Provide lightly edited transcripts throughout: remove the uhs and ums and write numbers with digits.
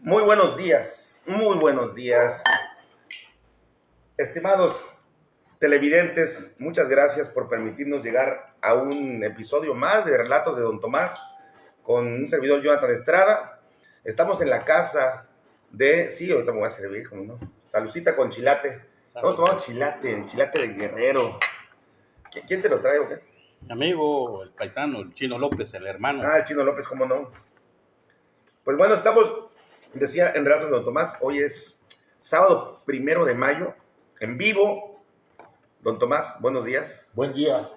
Muy buenos días, estimados televidentes, muchas gracias por permitirnos llegar a un episodio más de Relatos de Don Tomás con un servidor Jonathan Estrada. Estamos en la casa de, sí, ahorita me voy a servir, como no, salucita con chilate. Estamos tomando chilate de Guerrero. ¿Quién te lo trae o qué? Mi amigo, el paisano, el Chino López, el hermano. Ah, el Chino López, cómo no. Pues bueno, estamos, decía en Relatos de Don Tomás, hoy es sábado 1 de mayo, en vivo. Don Tomás, buenos días. Buen día.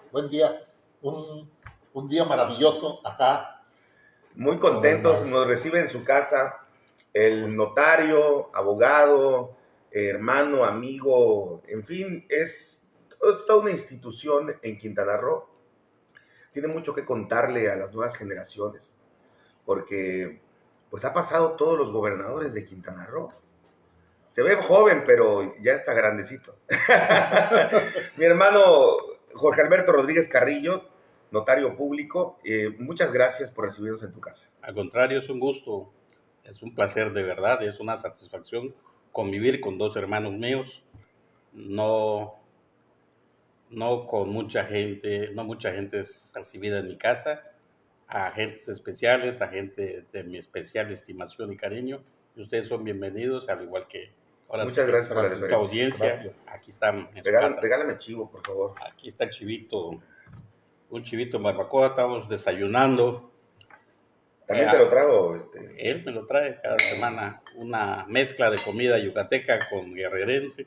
Un día maravilloso acá. Muy contentos, nos recibe en su casa el notario, abogado, hermano, amigo, en fin, es toda una institución en Quintana Roo. Tiene mucho que contarle a las nuevas generaciones, porque pues ha pasado todos los gobernadores de Quintana Roo. Se ve joven, pero ya está grandecito. Mi hermano Jorge Alberto Rodríguez Carrillo, notario público, muchas gracias por recibirnos en tu casa. Al contrario, es un gusto, es un placer de verdad, es una satisfacción convivir con dos hermanos míos. No con mucha gente, no mucha gente es recibida en mi casa, agentes especiales, a gente de mi especial estimación y cariño, y ustedes son bienvenidos, al igual que ahora muchas sí, gracias por la tu deferencia. audiencia. Gracias. Aquí están en su casa. Regálame chivo, por favor. Aquí está el chivito, un chivito barbacoa, estamos desayunando. También te lo trago. Él me lo trae cada semana, una mezcla de comida yucateca con guerrerense,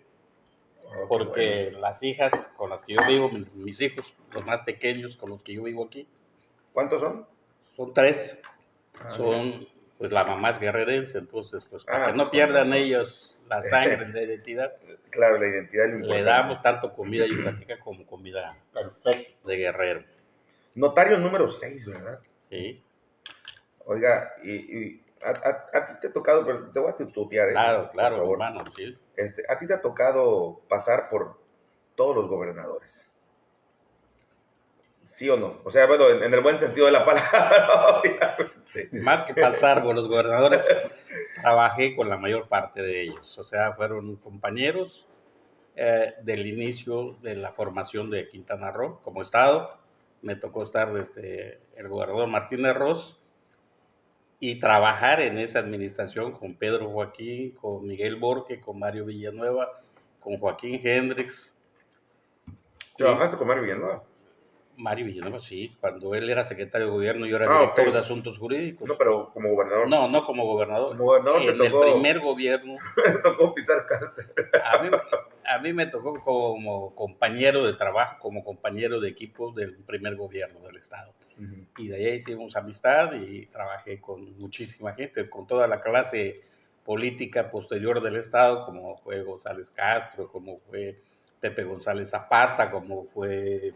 porque bueno, las hijas con las que yo vivo, mis hijos, los más pequeños con los que yo vivo aquí. ¿Cuántos son? Son 3. Son, pues la mamá es guerrerense, entonces, pues para que no pues, pierdan ellos la sangre, la identidad. Claro, la identidad es lo importante. Le damos tanto comida yucateca como comida de guerrero. Notario número 6, ¿verdad? Sí. Oiga, a ti te ha tocado, pero te voy a tutear, Claro, hermano, sí. A ti te ha tocado pasar por todos los gobernadores. ¿Sí o no? O sea, bueno, en el buen sentido de la palabra, obviamente. Más que pasar por los gobernadores, trabajé con la mayor parte de ellos. O sea, fueron compañeros del inicio de la formación de Quintana Roo como estado. Me tocó estar desde el gobernador Martínez Ross y trabajar en esa administración con Pedro Joaquín, con Miguel Borque, con Mario Villanueva, con Joaquín Hendrix. ¿Trabajaste con Mario Villanueva? Mario Villanueva, sí, cuando él era secretario de gobierno, yo era director de asuntos jurídicos. No, pero como gobernador. No como gobernador. Como gobernador en el primer gobierno. Me tocó pisar cárcel. A mí me tocó como compañero de trabajo, como compañero de equipo del primer gobierno del estado. Uh-huh. Y de ahí hicimos amistad y trabajé con muchísima gente, con toda la clase política posterior del estado, como fue González Castro, como fue Pepe González Zapata, como fue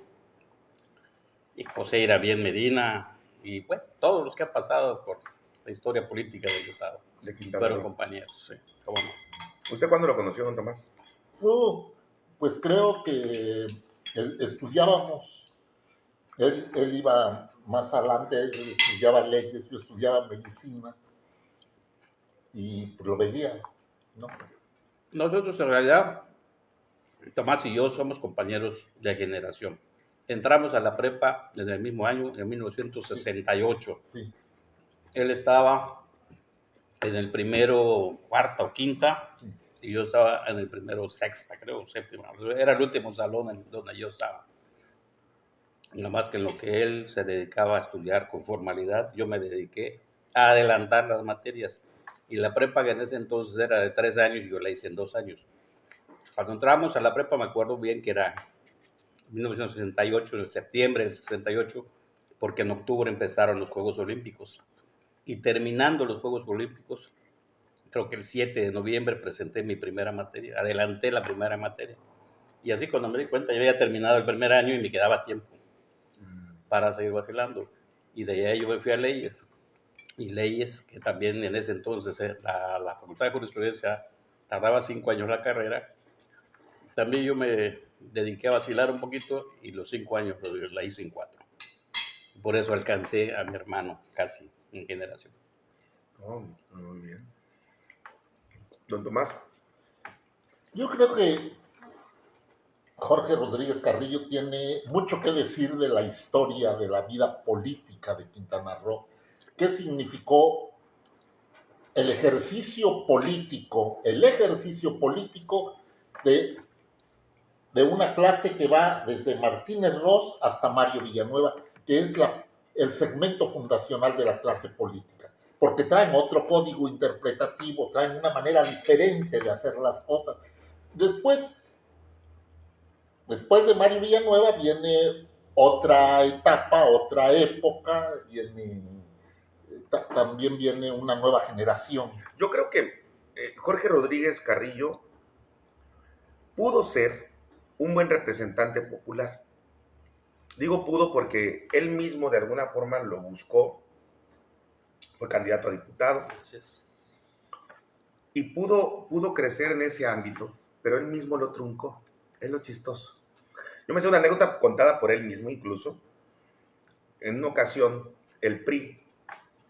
José Irabién Medina, y bueno, todos los que han pasado por la historia política del estado. De Quintana Roo. Fueron compañeros, sí, cómo no. ¿Usted cuándo lo conoció, don Tomás? Pues creo que estudiábamos. Él iba más adelante, él estudiaba leyes, yo estudiaba medicina, y lo veía, ¿no? Nosotros en realidad, Tomás y yo somos compañeros de generación. Entramos a la prepa en el mismo año, en 1968. Sí. Él estaba en el primero cuarta o quinta, sí, y yo estaba en el primero sexta, creo, séptima. Era el último salón en donde yo estaba. Nada más que en lo que él se dedicaba a estudiar con formalidad, yo me dediqué a adelantar las materias. Y la prepa que en ese entonces era de 3 años y yo la hice en 2 años. Cuando entramos a la prepa me acuerdo bien que era 1968, en septiembre del 68, porque en octubre empezaron los Juegos Olímpicos. Y terminando los Juegos Olímpicos, creo que el 7 de noviembre presenté mi primera materia, adelanté la primera materia. Y así cuando me di cuenta, yo había terminado el primer año y me quedaba tiempo para seguir vacilando. Y de ahí yo me fui a leyes. Y leyes, que también en ese entonces la Facultad de Jurisprudencia tardaba 5 años la carrera. También yo me dediqué a vacilar un poquito y los 5 años la hice en 4. Por eso alcancé a mi hermano casi en generación. Oh, muy bien. Don Tomás. Yo creo que Jorge Rodríguez Carrillo tiene mucho que decir de la historia de la vida política de Quintana Roo. ¿Qué significó el ejercicio político de una clase que va desde Martínez Ross hasta Mario Villanueva, que es el segmento fundacional de la clase política? Porque traen otro código interpretativo, traen una manera diferente de hacer las cosas. Después de Mario Villanueva viene otra etapa, otra época, también viene una nueva generación. Yo creo que Jorge Rodríguez Carrillo pudo ser un buen representante popular. Digo pudo porque él mismo de alguna forma lo buscó, fue candidato a diputado y pudo crecer en ese ámbito, pero él mismo lo truncó. Es lo chistoso. Yo me sé una anécdota contada por él mismo incluso. En una ocasión, el PRI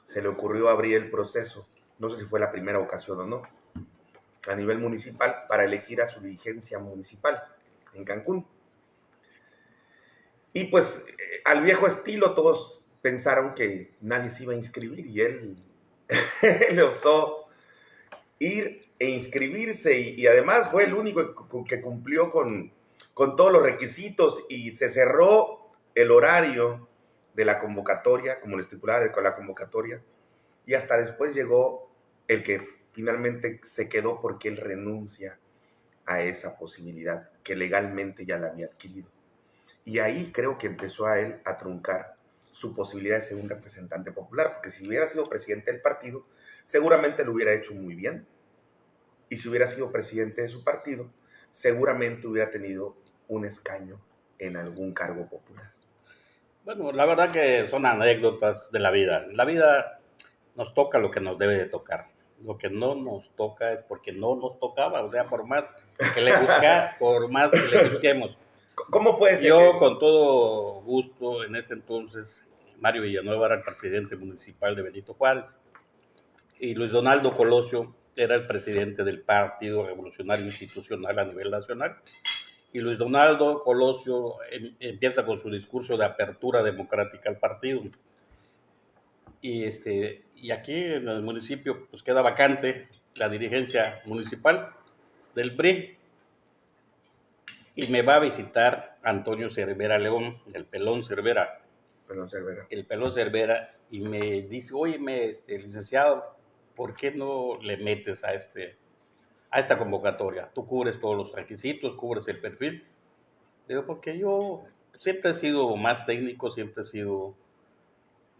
se le ocurrió abrir el proceso, no sé si fue la primera ocasión o no, a nivel municipal para elegir a su dirigencia municipal en Cancún. Y pues al viejo estilo todos pensaron que nadie se iba a inscribir y él le osó ir e inscribirse y además fue el único que cumplió con todos los requisitos y se cerró el horario de la convocatoria, como lo estipulaba con la convocatoria, y hasta después llegó el que finalmente se quedó porque él renuncia a esa posibilidad que legalmente ya la había adquirido. Y ahí creo que empezó a él a truncar su posibilidad de ser un representante popular, porque si hubiera sido presidente del partido, seguramente lo hubiera hecho muy bien. Y si hubiera sido presidente de su partido, seguramente hubiera tenido un escaño en algún cargo popular. Bueno, la verdad que son anécdotas de la vida. La vida nos toca lo que nos debe de tocar. Lo que no nos toca es porque no nos tocaba, o sea, por más que le busquemos. ¿Cómo fue ese? Yo, con todo gusto, en ese entonces, Mario Villanueva era el presidente municipal de Benito Juárez y Luis Donaldo Colosio era el presidente del Partido Revolucionario Institucional a nivel nacional. Y Luis Donaldo Colosio empieza con su discurso de apertura democrática al partido. Y aquí en el municipio pues queda vacante la dirigencia municipal del PRI. Y me va a visitar Antonio Cervera León, el Pelón Cervera. Pelón Cervera. El Pelón Cervera, y me dice, oye, licenciado, ¿por qué no le metes a esta convocatoria? Tú cubres todos los requisitos, cubres el perfil. Digo, porque yo siempre he sido más técnico, siempre he sido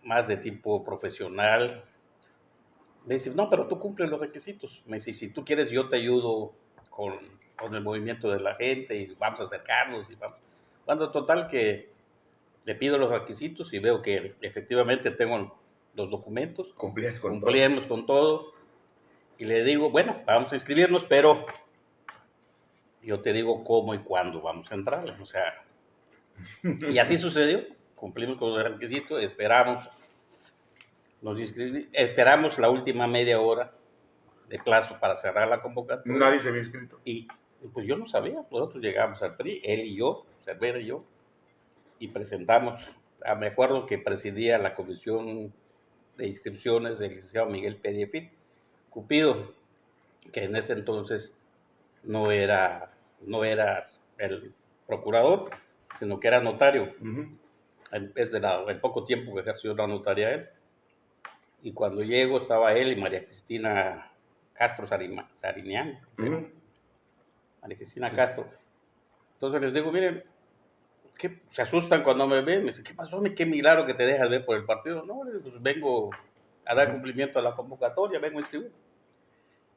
más de tipo profesional. Me dice, no, pero tú cumples los requisitos. Me dice, si tú quieres, yo te ayudo con el movimiento de la gente y vamos a acercarnos. Cuando total que le pido los requisitos y veo que efectivamente tengo los documentos. Cumplimos con todo. Y le digo, bueno, vamos a inscribirnos, pero yo te digo cómo y cuándo vamos a entrar. O sea, y así sucedió. Cumplimos con los requisitos, esperamos la última media hora de plazo para cerrar la convocatoria. Nadie se había inscrito. Y pues yo no sabía. Nosotros llegamos al PRI, él y yo, Cervera y yo, y presentamos. Me acuerdo que presidía la comisión de inscripciones del licenciado Miguel Pediefit Cupido, que en ese entonces no era el procurador, sino que era notario. Es el poco tiempo que ejerció la notaría él. Y cuando llego estaba él y María Cristina Castro Sariñán. María Cristina Castro. Entonces les digo, miren, ¿qué? Se asustan cuando me ven. Me dicen, ¿qué pasó? ¿Qué milagro que te dejas ver por el partido? No, pues vengo a dar cumplimiento a la convocatoria, vengo a inscribir.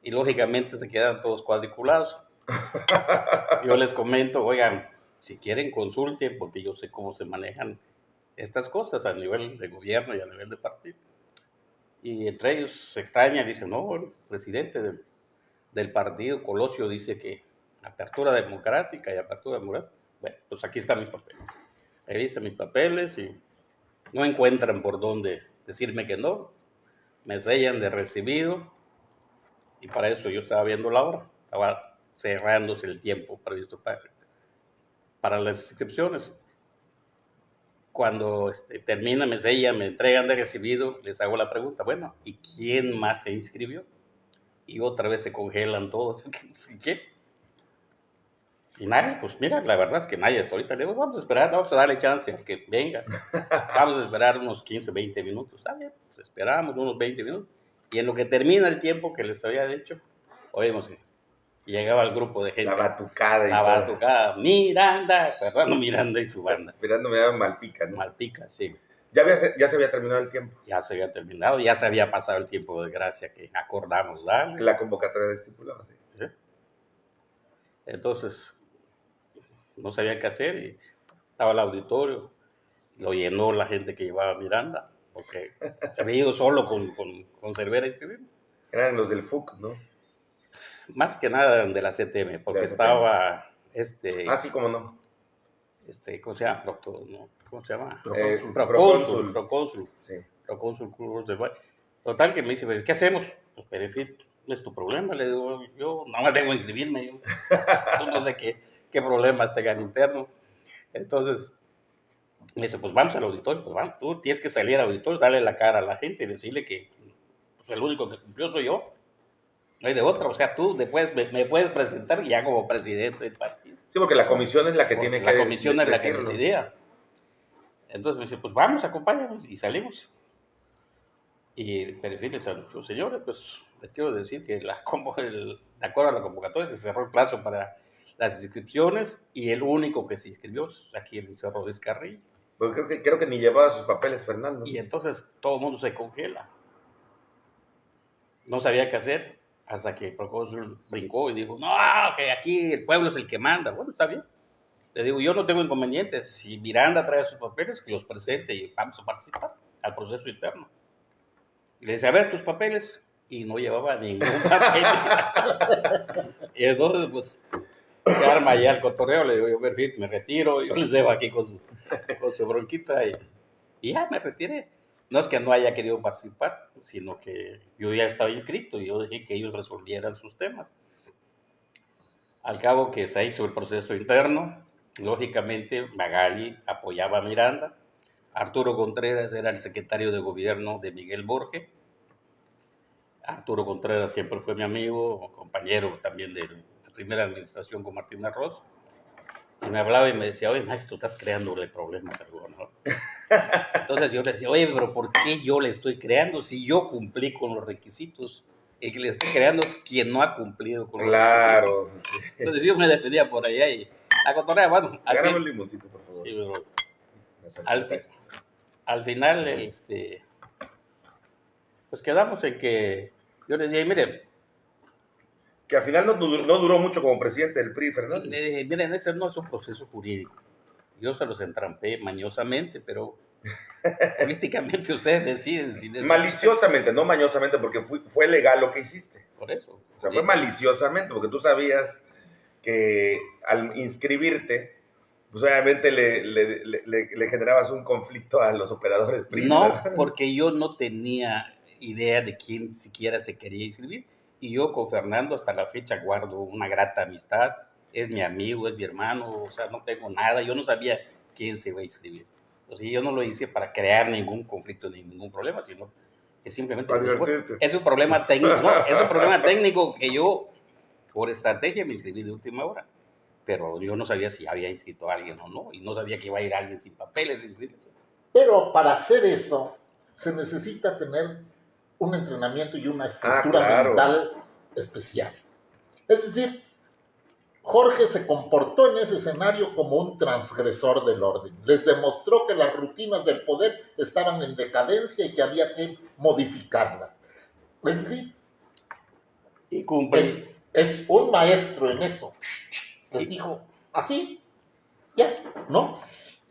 y lógicamente se quedan todos cuadriculados. Yo les comento, oigan, si quieren consulten, porque yo sé cómo se manejan estas cosas a nivel de gobierno y a nivel de partido. Y entre ellos se extraña, dicen, no, el presidente del partido, Colosio, dice que apertura democrática y apertura democrática. Bueno, pues aquí están mis papeles. Ahí dicen mis papeles y no encuentran por dónde decirme que no. Me sellan de recibido y para eso yo estaba viendo la hora. Estaba cerrándose el tiempo previsto para las inscripciones. Cuando termina, me sellan, me entregan de recibido, les hago la pregunta, bueno, ¿y quién más se inscribió? Y otra vez se congelan todos. ¿Qué? Y nadie, pues mira, la verdad es que nadie hasta ahorita. Le digo, vamos a esperar, vamos a darle chance a que venga. Vamos a esperar unos 15, 20 minutos. Está bien, pues esperamos unos 20 minutos. Y en lo que termina el tiempo que les había dicho, oímos que llegaba el grupo de gente. La batucada. La batucada. Miranda, Fernando Miranda y su banda. Fernando Miranda Malpica, ¿no? Malpica, sí. Ya se había terminado el tiempo. Ya se había terminado, ya se había pasado el tiempo de gracia que acordamos darle. La convocatoria de estipulado, sí. ¿Sí? Entonces, no sabía qué hacer y estaba el auditorio, lo llenó la gente que llevaba a Miranda, porque había ido solo con Cervera y escribir. Eran los del FUC, ¿no? Más que nada de la CTM, porque la CTM. estaba sí, cómo no. ¿Cómo se llama? ¿no? ¿Cómo se llama? Procónsul. Sí. Procónsul Cruz del Valle. Total que me dice, ¿qué hacemos? Pues Perefit, no es tu problema. Le digo, yo nada más vengo a inscribirme. Yo no sé qué problemas tengan interno. Entonces, me dice, pues vamos al auditorio. Pues vamos, tú tienes que salir al auditorio, darle la cara a la gente y decirle que pues, el único que cumplió soy yo. No hay de otra. O sea, tú me puedes presentar ya como presidente del partido. Sí, porque la comisión es la que tiene que decirlo. La comisión es la que decidía. Entonces me dice, pues vamos, acompáñanos y salimos. Y Perefil les anunció, señores, pues les quiero decir que de acuerdo a la convocatoria se cerró el plazo para las inscripciones y el único que se inscribió es aquí el licenciado Rodríguez Carrillo. Pues creo que ni llevaba sus papeles Fernando. Y entonces todo el mundo se congela. No sabía qué hacer hasta que el procónsul brincó y dijo, no, que aquí el pueblo es el que manda. Bueno, está bien. Le digo, yo no tengo inconvenientes. Si Miranda trae sus papeles, que los presente y vamos a participar al proceso interno. Y le dice, a ver tus papeles. Y no llevaba ningún papel. Y entonces, pues, se arma ya el cotorreo. Le digo, yo perfecto, me retiro. Yo les dejo aquí con su bronquita. Y ya me retiré. No es que no haya querido participar, sino que yo ya estaba inscrito y yo dejé que ellos resolvieran sus temas. Al cabo que se hizo el proceso interno, lógicamente Magali apoyaba a Miranda, Arturo Contreras era el secretario de gobierno de Miguel Borge. Arturo Contreras siempre fue mi amigo, compañero también de la primera administración con Martín Arroz. Y me hablaba y me decía, oye, maestro, estás creándole problemas al gobernador. Entonces yo le decía, oye, pero ¿por qué yo le estoy creando si yo cumplí con los requisitos? El que le estoy creando es quien no ha cumplido con los requisitos. Entonces yo me defendía por allá y la cotorrea, bueno. Agárrame un limoncito, por favor. Sí, pero al final, pues quedamos en que yo le dije, miren. Que al final no duró mucho como presidente del PRI, Fernando. Le dije, miren, ese no es un proceso jurídico. Yo se los entrampé mañosamente, pero políticamente ustedes deciden. Maliciosamente, no mañosamente, porque fue legal lo que hiciste. Por eso. O sea, fue maliciosamente, porque tú sabías que al inscribirte, pues obviamente le generabas un conflicto a los operadores priistas. No, porque yo no tenía idea de quién siquiera se quería inscribir. Y yo con Fernando hasta la fecha guardo una grata amistad. Es mi amigo, es mi hermano, o sea, no tengo nada. Yo no sabía quién se iba a inscribir. O sea, yo no lo hice para crear ningún conflicto ni ningún problema, sino que simplemente... es un problema técnico, no, es un problema técnico que yo, por estrategia, me inscribí de última hora. Pero yo no sabía si había inscrito a alguien o no, y no sabía que iba a ir alguien sin papeles a inscribirse. Pero para hacer eso, se necesita tener un entrenamiento y una estructura mental especial. Es decir, Jorge se comportó en ese escenario como un transgresor del orden. Les demostró que las rutinas del poder estaban en decadencia y que había que modificarlas. Es decir, Y cumple. Es un maestro en eso. Les dijo, así, ya, ¿no?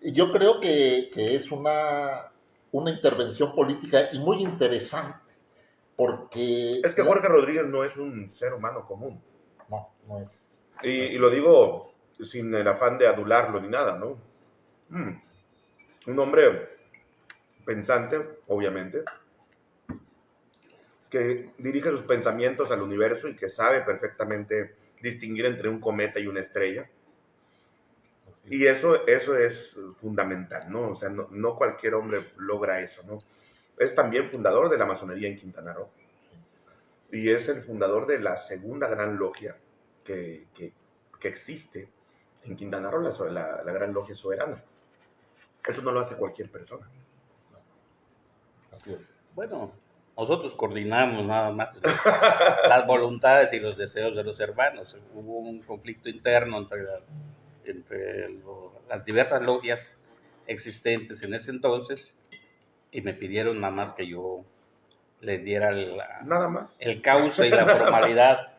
Yo creo que es una intervención política y muy interesante, porque Es que Jorge Rodríguez no es un ser humano común. no es. Y lo digo sin el afán de adularlo ni nada, ¿no? Un hombre pensante, obviamente, que dirige sus pensamientos al universo y que sabe perfectamente distinguir entre un cometa y una estrella. Y eso es fundamental, ¿no? O sea, no cualquier hombre logra eso, ¿no? Es también fundador de la masonería en Quintana Roo. Y es el fundador de la segunda gran logia que existe en Quintana Roo, la Gran Logia Soberana. Eso no lo hace cualquier persona. Así es. Bueno, nosotros coordinamos nada más las voluntades y los deseos de los hermanos. Hubo un conflicto interno entre las diversas logias existentes en ese entonces y me pidieron nada más que yo les diera Nada más. el cauce y la formalidad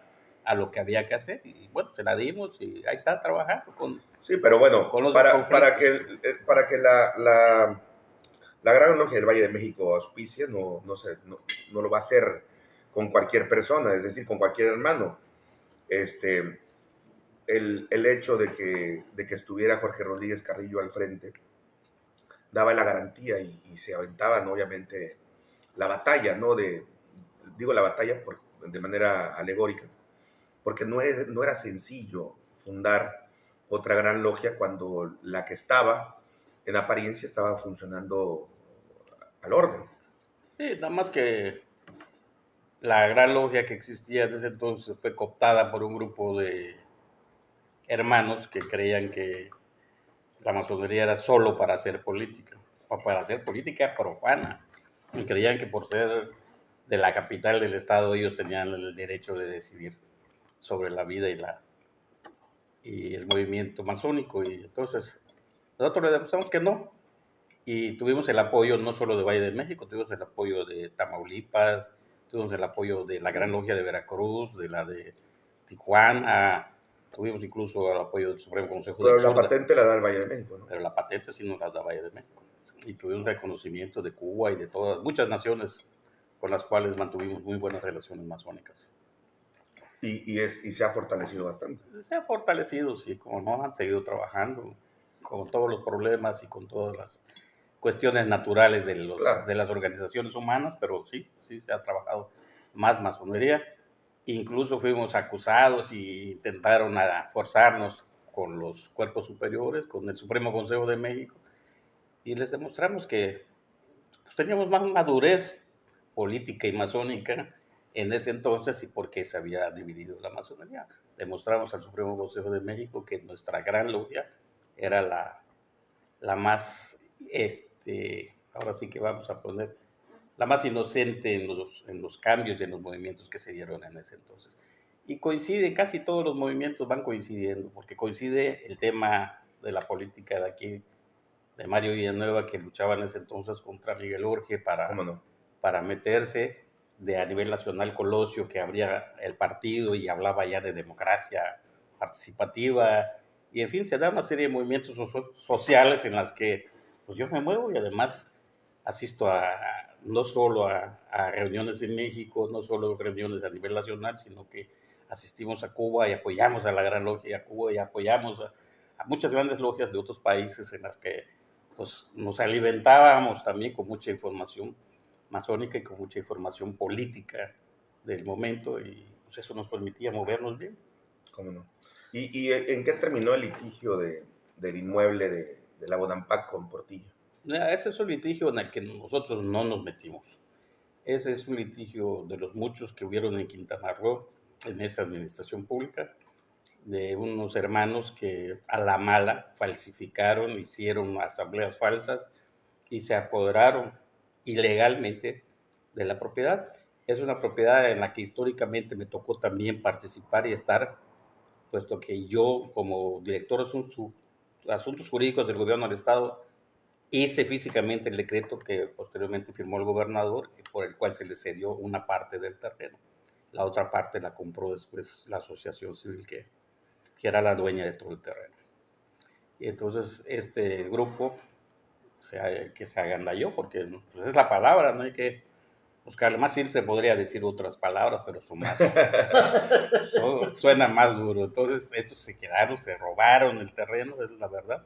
a lo que había que hacer. Y bueno, se la dimos y ahí está trabajando con... Sí, pero bueno, con los para que la Gran Logia del Valle de México auspicie, no lo va a hacer con cualquier persona, es decir, con cualquier hermano. El hecho de que estuviera Jorge Rodríguez Carrillo al frente daba la garantía y se aventaban, obviamente, la batalla, ¿no? Digo la batalla de manera alegórica, porque no era sencillo fundar otra gran logia cuando la que estaba, en apariencia, estaba funcionando al orden. Sí, nada más que la gran logia que existía en ese entonces fue cooptada por un grupo de hermanos que creían que la masonería era solo para hacer política, o para hacer política profana, y creían que por ser de la capital del estado ellos tenían el derecho de decidir sobre la vida y el movimiento masónico, y entonces nosotros le demostramos que no, y tuvimos el apoyo no solo de Valle de México, tuvimos el apoyo de Tamaulipas, tuvimos el apoyo de la Gran Logia de Veracruz, de la de Tijuana, tuvimos incluso el apoyo del Supremo Consejo Pero del la Sur. patente la da el Valle de México, ¿no? Pero la patente sí nos la da Valle de México. Y tuvimos reconocimiento de Cuba y de todas, muchas naciones con las cuales mantuvimos muy buenas relaciones masónicas. Y se ha fortalecido bastante. Se ha fortalecido, sí, como no, han seguido trabajando con todos los problemas y con todas las cuestiones naturales Claro. de las organizaciones humanas, pero sí se ha trabajado más masonería. Incluso fuimos acusados y intentaron forzarnos con los cuerpos superiores, con el Supremo Consejo de México, y les demostramos que pues, teníamos más madurez política y masónica en ese entonces y por qué se había dividido la masonería. Demostramos al Supremo Consejo de México que nuestra gran logia era la más, ahora sí que vamos a poner, la más inocente en los cambios y en los movimientos que se dieron en ese entonces. Y coincide, casi todos los movimientos van coincidiendo, porque coincide el tema de la política de aquí, de Mario Villanueva, que luchaba en ese entonces contra Miguel Urge para meterse a nivel nacional, Colosio, que abría el partido y hablaba ya de democracia participativa, y en fin, se da una serie de movimientos sociales en las que pues yo me muevo y además asisto no solo a reuniones en México, no solo reuniones a nivel nacional, sino que asistimos a Cuba y apoyamos a la Gran Logia de Cuba y apoyamos a muchas grandes logias de otros países en las que pues, nos alimentábamos también con mucha información masónica y con mucha información política del momento y pues, eso nos permitía movernos bien. ¿Cómo no? ¿Y en qué terminó el litigio del inmueble de la Bonampak con Portillo? Ese es un litigio en el que nosotros no nos metimos. Ese es un litigio de los muchos que hubieron en Quintana Roo, en esa administración pública, de unos hermanos que a la mala falsificaron, hicieron asambleas falsas y se apoderaron ilegalmente de la propiedad. Es una propiedad en la que históricamente me tocó también participar y estar, puesto que yo, como director de Asuntos Jurídicos del Gobierno del Estado, hice físicamente el decreto que posteriormente firmó el gobernador, por el cual se le cedió una parte del terreno. la otra parte la compró después la asociación civil que era la dueña de todo el terreno. Y entonces este grupo que se agandalló, porque pues, es la palabra, no hay que buscarle más. Sí se podría decir otras palabras, pero son más, suena más duro. Entonces estos se quedaron, se robaron el terreno, es la verdad,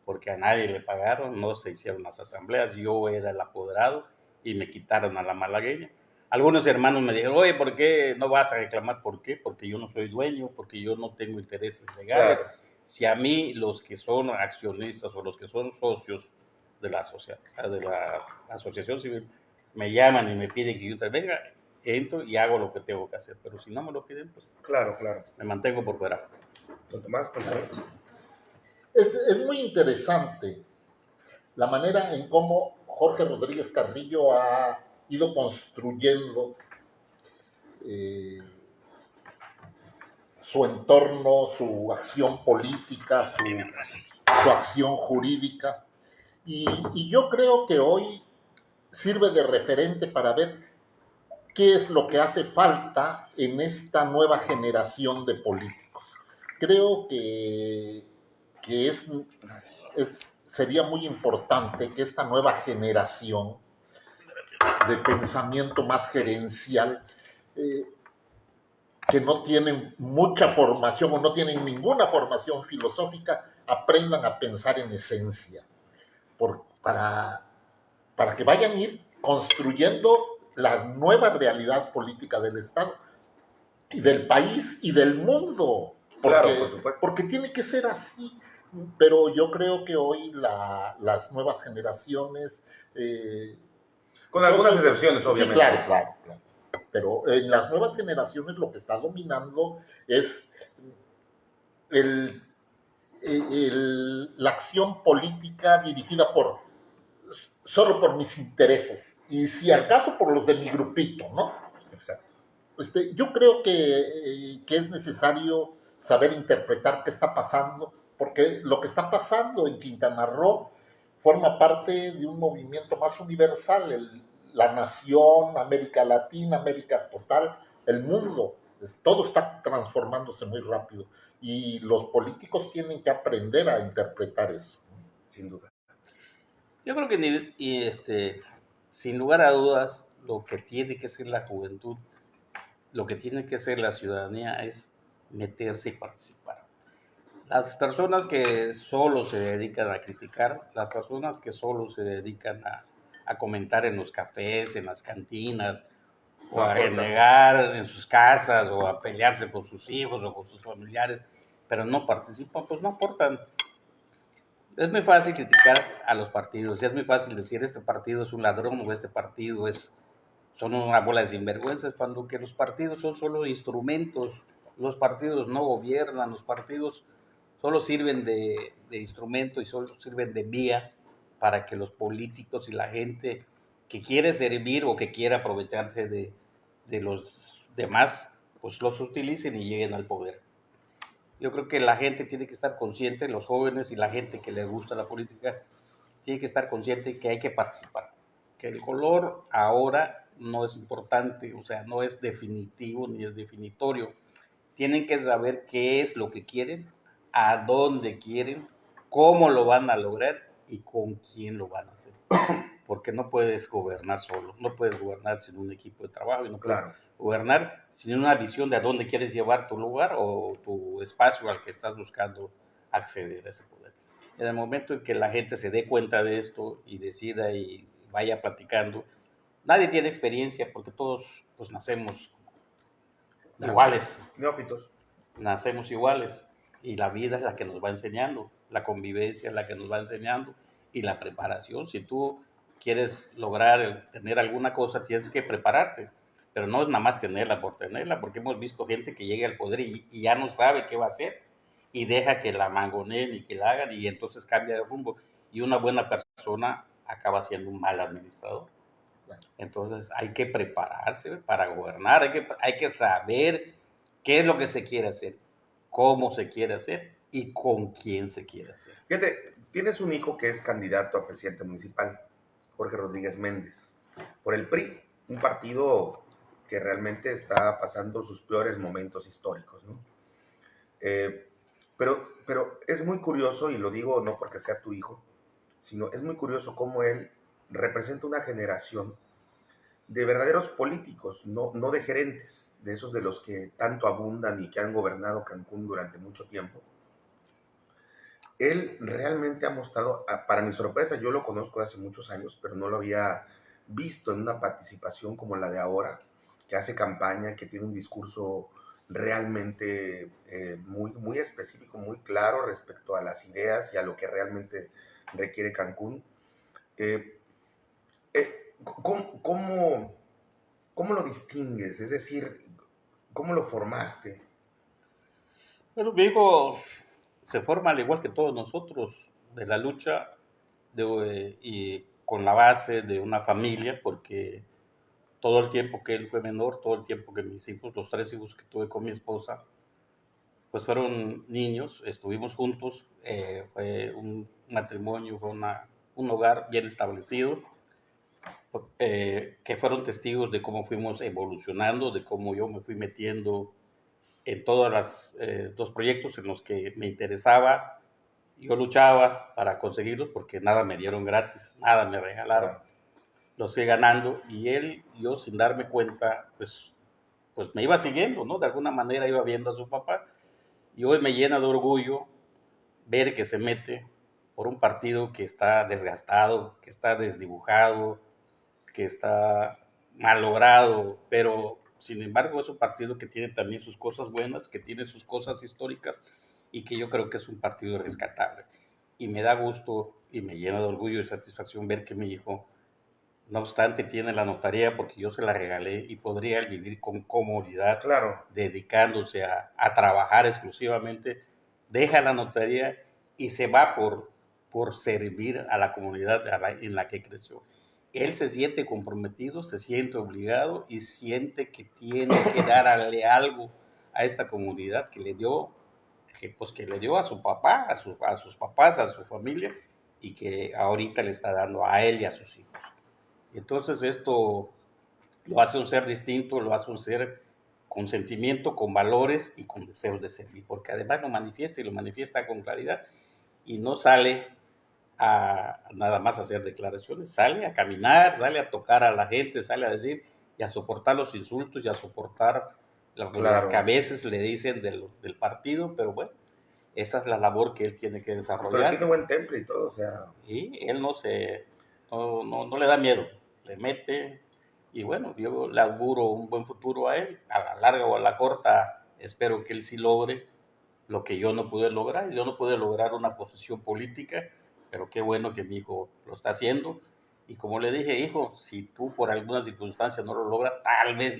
porque a nadie le pagaron, no se hicieron las asambleas, yo era el apoderado y me quitaron a la malagueña. Algunos hermanos me dijeron, oye, ¿por qué no vas a reclamar? ¿Por qué? Porque yo no soy dueño, porque yo no tengo intereses legales. Claro. Si a mí los que son accionistas o los que son socios de la asociación civil me llaman y me piden que yo intervenga, entro y hago lo que tengo que hacer. Pero si no me lo piden, pues Claro. me mantengo por fuera. Don Tomás, cuéntame. Es muy interesante la manera en cómo Jorge Rodríguez Carrillo ha ido construyendo su entorno, su acción política, su acción jurídica. Y yo creo que hoy sirve de referente para ver qué es lo que hace falta en esta nueva generación de políticos. Creo que sería muy importante que esta nueva generación de pensamiento más gerencial, que no tienen mucha formación o no tienen ninguna formación filosófica, aprendan a pensar en esencia, para que vayan a ir construyendo la nueva realidad política del Estado y del país y del mundo. Porque, Claro, por supuesto. porque tiene que ser así. Pero yo creo que hoy las nuevas generaciones... Con algunas excepciones, sí, obviamente. claro. Pero en las nuevas generaciones lo que está dominando es la acción política dirigida solo por mis intereses. Y si acaso por los de mi grupito, ¿no? Exacto. Yo creo que es necesario saber interpretar qué está pasando, porque lo que está pasando en Quintana Roo forma parte de un movimiento más universal, la nación, América Latina, América total, el mundo. Todo está transformándose muy rápido y los políticos tienen que aprender a interpretar eso. Sin duda. Yo creo que sin lugar a dudas, lo que tiene que ser la juventud, lo que tiene que ser la ciudadanía es meterse y participar. Las personas que solo se dedican a criticar, las personas que solo se dedican a comentar en los cafés, en las cantinas, o a renegar en sus casas, o a pelearse con sus hijos o con sus familiares, pero no participan, pues no aportan. Es muy fácil criticar a los partidos, y es muy fácil decir este partido es un ladrón o este partido son una bola de sinvergüenzas, cuando que los partidos son solo instrumentos, los partidos no gobiernan, los partidos solo sirven de instrumento y solo sirven de vía para que los políticos y la gente que quiere servir o que quiere aprovecharse de los demás, pues los utilicen y lleguen al poder. Yo creo que la gente tiene que estar consciente, los jóvenes y la gente que le gusta la política, tiene que estar consciente que hay que participar, que el color ahora no es importante, o sea, no es definitivo ni es definitorio. Tienen que saber qué es lo que quieren, a dónde quieren, cómo lo van a lograr y con quién lo van a hacer. Porque no puedes gobernar solo, no puedes gobernar sin un equipo de trabajo y no puedes gobernar sin una visión de a dónde quieres llevar tu lugar o tu espacio al que estás buscando acceder a ese poder. En el momento en que la gente se dé cuenta de esto y decida y vaya platicando, nadie tiene experiencia porque todos pues nacemos iguales. Neófitos. Nacemos iguales y la vida es la que nos va enseñando, la convivencia es la que nos va enseñando y la preparación. Si tú quieres lograr tener alguna cosa, tienes que prepararte, pero no es nada más tenerla por tenerla, porque hemos visto gente que llega al poder y ya no sabe qué va a hacer y deja que la mangoneen y que la hagan y entonces cambia de rumbo y una buena persona acaba siendo un mal administrador. Entonces hay que prepararse para gobernar, hay que saber qué es lo que se quiere hacer, cómo se quiere hacer y con quién se quiere hacer. Fíjate, tienes un hijo que es candidato a presidente municipal, Jorge Rodríguez Méndez, por el PRI, un partido que realmente está pasando sus peores momentos históricos, ¿no? Pero es muy curioso, y lo digo no porque sea tu hijo, sino es muy curioso cómo él representa una generación de verdaderos políticos, no de gerentes, de esos de los que tanto abundan y que han gobernado Cancún durante mucho tiempo. Él realmente ha mostrado, para mi sorpresa, yo lo conozco de hace muchos años, pero no lo había visto en una participación como la de ahora, que hace campaña, que tiene un discurso realmente muy específico, muy claro respecto a las ideas y a lo que realmente requiere Cancún. Eh, ¿Cómo lo distingues? Es decir, ¿cómo lo formaste? Pero mi hijo se forma al igual que todos nosotros de la lucha y con la base de una familia, porque todo el tiempo que él fue menor, todo el tiempo que mis hijos, los 3 hijos que tuve con mi esposa, pues fueron niños, estuvimos juntos, fue un matrimonio, fue un hogar bien establecido, que fueron testigos de cómo fuimos evolucionando, de cómo yo me fui metiendo en todos los proyectos en los que me interesaba. Yo luchaba para conseguirlos porque nada me dieron gratis, nada me regalaron. Los fui ganando y yo sin darme cuenta, pues me iba siguiendo, ¿no? De alguna manera iba viendo a su papá y hoy me llena de orgullo ver que se mete por un partido que está desgastado, que está desdibujado, que está malogrado, pero sin embargo es un partido que tiene también sus cosas buenas, que tiene sus cosas históricas y que yo creo que es un partido rescatable. Y me da gusto y me llena de orgullo y satisfacción ver que mi hijo, no obstante, tiene la notaría porque yo se la regalé y podría vivir con comodidad, Claro. dedicándose a trabajar exclusivamente, deja la notaría y se va por servir a la comunidad en la que creció. Él se siente comprometido, se siente obligado y siente que tiene que darle algo a esta comunidad que le dio, que le dio a su papá, a sus papás, a su familia y que ahorita le está dando a él y a sus hijos. Entonces esto lo hace un ser distinto, lo hace un ser con sentimiento, con valores y con deseos de servir, porque además lo manifiesta y lo manifiesta con claridad y no sale a nada más hacer declaraciones, sale a caminar, sale a tocar a la gente, sale a decir y a soportar los insultos y a soportar las Claro. que a veces le dicen del partido, pero bueno, esa es la labor que él tiene que desarrollar. Pero tiene buen temple y todo, o sea. Y él no le da miedo, le mete y bueno, yo le auguro un buen futuro a él, a la larga o a la corta, espero que él sí logre lo que yo no pude lograr. Yo no pude lograr una posición política, pero qué bueno que mi hijo lo está haciendo. Y como le dije, hijo, si tú por alguna circunstancia no lo logras, tal vez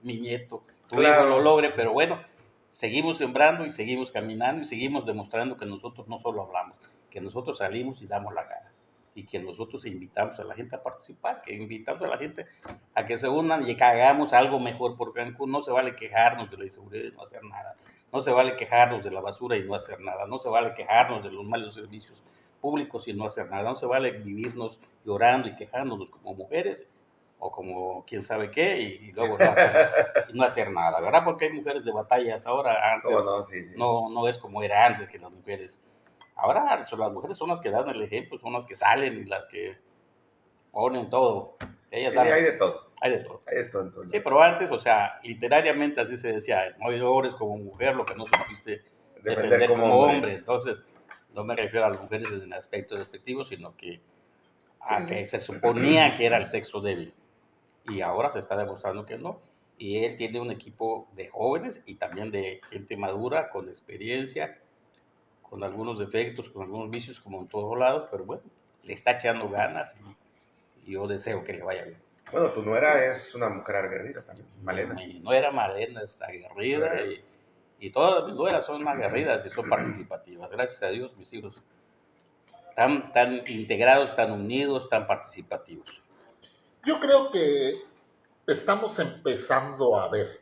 mi nieto, tu hijo lo logre, pero bueno, seguimos sembrando y seguimos caminando y seguimos demostrando que nosotros no solo hablamos, que nosotros salimos y damos la cara y que nosotros invitamos a la gente a participar, que invitamos a la gente a que se unan y que hagamos algo mejor por Cancún. No se vale quejarnos de la inseguridad y no hacer nada. No se vale quejarnos de la basura y no hacer nada. No se vale quejarnos de los malos servicios públicos y no hacer nada. No se vale vivirnos llorando y quejándonos como mujeres o como quién sabe qué y luego no hacer nada, ¿verdad? Porque hay mujeres de batallas ahora, antes Sí. no es como era antes que las mujeres. Ahora las mujeres son las que dan el ejemplo, son las que salen y las que ponen todo. Ellas Sí, dan, hay de todo. hay de todo. Hay de todo entonces. Sí, pero antes, o sea, literariamente así se decía, no llores como mujer lo que no supiste defender como hombre. Entonces, no me refiero a las mujeres en el aspecto despectivo, sino que que se suponía que era el sexo débil. Y ahora se está demostrando que no. Y él tiene un equipo de jóvenes y también de gente madura, con experiencia, con algunos defectos, con algunos vicios, como en todos lados, pero bueno, le está echando ganas y yo deseo que le vaya bien. Bueno, tu nuera es una mujer aguerrida también, Malena. Mi nuera Malena es aguerrida y todas mis nueras son aguerridas y son participativas. Gracias a Dios, mis hijos tan integrados, tan unidos, tan participativos. Yo creo que estamos empezando a ver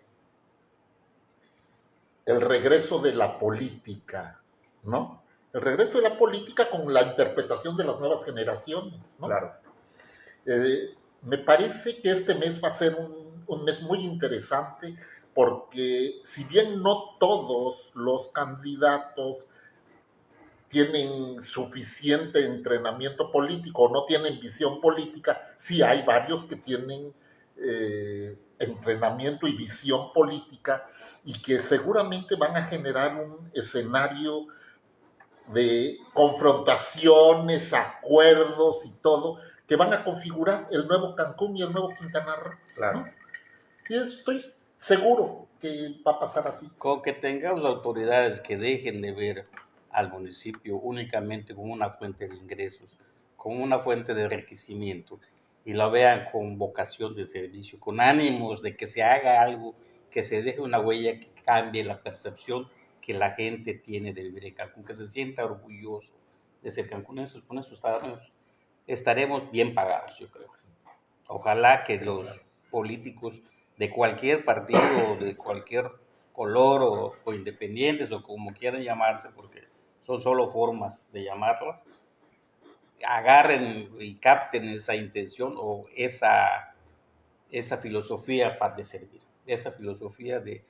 el regreso de la política, ¿no? El regreso de la política con la interpretación de las nuevas generaciones, ¿no? Claro. Me parece que este mes va a ser un mes muy interesante porque si bien no todos los candidatos tienen suficiente entrenamiento político, no tienen visión política, sí hay varios que tienen entrenamiento y visión política y que seguramente van a generar un escenario de confrontaciones, acuerdos y todo, que van a configurar el nuevo Cancún y el nuevo Quintana Roo. Claro. ¿No? Y estoy seguro que va a pasar así. Con que tengamos autoridades que dejen de ver al municipio únicamente como una fuente de ingresos, como una fuente de enriquecimiento, y lo vean con vocación de servicio, con ánimos de que se haga algo, que se deje una huella que cambie la percepción que la gente tiene de vivir en Cancún, que se sienta orgulloso de ser cancunenses. Con eso estaremos bien pagados, yo creo. Ojalá que los políticos de cualquier partido, de cualquier color o independientes o como quieran llamarse, porque son solo formas de llamarlas, agarren y capten esa intención o esa filosofía de servir, esa filosofía de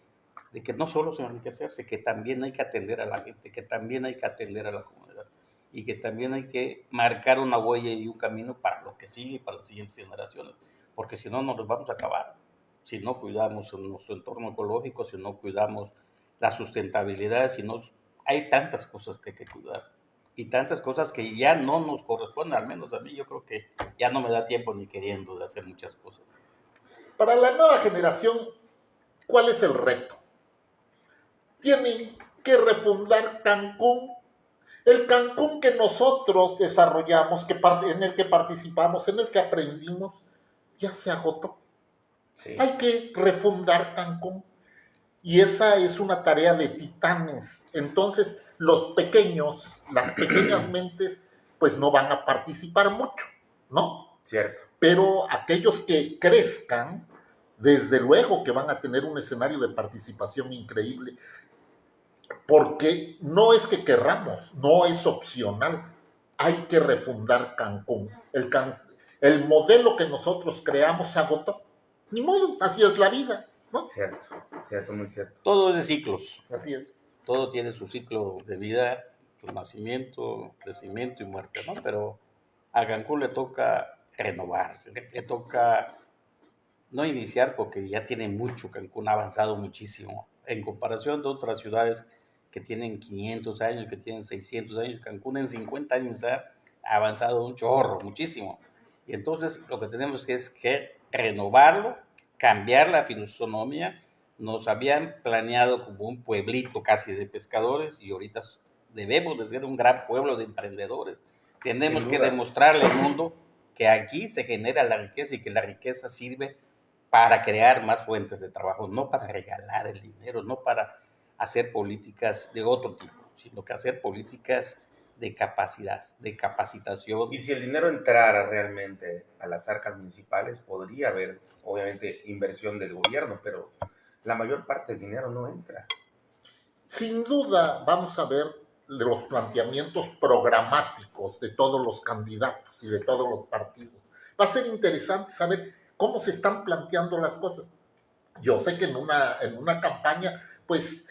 que no solo se enriquecerse, que también hay que atender a la gente, que también hay que atender a la comunidad y que también hay que marcar una huella y un camino para lo que sigue, para las siguientes generaciones, porque si no nos vamos a acabar, si no cuidamos nuestro entorno ecológico, si no cuidamos la sustentabilidad, si no, hay tantas cosas que hay que cuidar y tantas cosas que ya no nos corresponden, al menos a mí, yo creo que ya no me da tiempo ni queriendo de hacer muchas cosas. Para la nueva generación, ¿cuál es el reto? Tienen que refundar Cancún. El Cancún que nosotros desarrollamos, en el que participamos, en el que aprendimos, ya se agotó. Sí. Hay que refundar Cancún. Y esa es una tarea de titanes. Entonces, los pequeños, las pequeñas mentes, pues no van a participar mucho, ¿no? Cierto. Pero aquellos que crezcan, desde luego que van a tener un escenario de participación increíble, porque no es que querramos, no es opcional, hay que refundar Cancún. El modelo que nosotros creamos se agotó. Ni modo, así es la vida, ¿no? Cierto, cierto, muy cierto. Todo es de ciclos. Así es. Todo tiene su ciclo de vida, su nacimiento, crecimiento y muerte, ¿no? Pero a Cancún le toca renovarse, le toca no iniciar porque ya tiene mucho, Cancún ha avanzado muchísimo. En comparación de otras ciudades que tienen 500 años, que tienen 600 años, Cancún en 50 años ha avanzado un chorro, muchísimo. Y entonces lo que tenemos es que renovarlo, cambiar la fisonomía. Nos habían planeado como un pueblito casi de pescadores y ahorita debemos de ser un gran pueblo de emprendedores. Tenemos que demostrarle al mundo que aquí se genera la riqueza y que la riqueza sirve para crear más fuentes de trabajo, no para regalar el dinero, no para hacer políticas de otro tipo, sino que hacer políticas de capacidad, de capacitación. Y si el dinero entrara realmente a las arcas municipales, podría haber, obviamente, inversión del gobierno, pero la mayor parte del dinero no entra. Sin duda, vamos a ver los planteamientos programáticos de todos los candidatos y de todos los partidos. Va a ser interesante saber cómo se están planteando las cosas. Yo sé que en una campaña, pues,